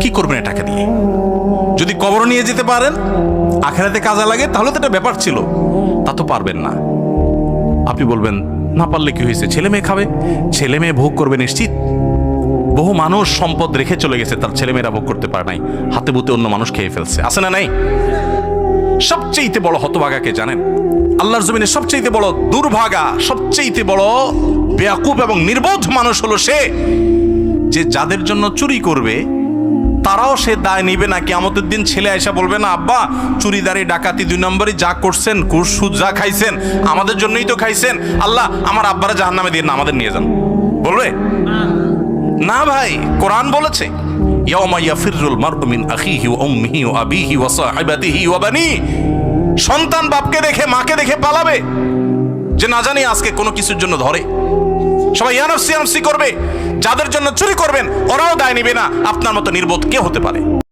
কি করবেন এই টাকা দিয়ে? যদি কবর নিয়ে যেতে পারেন, আখেরাতে কাজে লাগে, তাহলে তো একটা ব্যাপার ছিল। তা তো পারবেন না। আপনি বলবেন না পারলে কি হয়েছে, ছেলে মেয়ে খাবে, ছেলে মেয়ে ভোগ করবে নিশ্চিত। বহু মানুষ সম্পদ রেখে চলে গেছে, তার ছেলেমেয়েরা ভোগ করতে পারে নাই, হাতে বুতে অন্য মানুষ খেয়ে ফেলছে, আছে না নাই? সবচেয়ে বড় হতভাগাকে জানেন? আল্লাহর জমিনে সবচেয়ে বড় দুর্ভাগা, সবচেয়ে বড় বেয়াকুব এবং নির্বোধ মানুষ হলো সে, যে যাদের জন্য চুরি করবে তারাও সে দায় নিবে না। কিয়ামতের দিন ছেলে আয়সা বলবে না, আব্বা চুরিদারি ডাকাতি 2 নম্বরই যা করছেন, ঘুষ সুদ যা খাইছেন, আমাদের জন্যই তো খাইছেন, আল্লাহ আমার আব্বারা জাহান্নামে দিয়ে না, আমাদের নিয়ে যান। বলবে না ভাই, কোরআন বলেছে ইয়াউমা ইয়াফিরুল মারউ মিন আখিহি ওয়া উম্মিহি ওয়া আবিহি ওয়া সাহিবাতিহি ওয়া বানি। সন্তান বাপকে দেখে মাকে দেখে পালাবে, যে না জানি আজকে কোনো কিছুর জন্য ধরে। সবাই ইয়া নাফসি করবে। যাদের জন্য চুরি করবেন ওরাও দায় নিবে না। আপনার মতো নির্বোধ কে হতে পারে?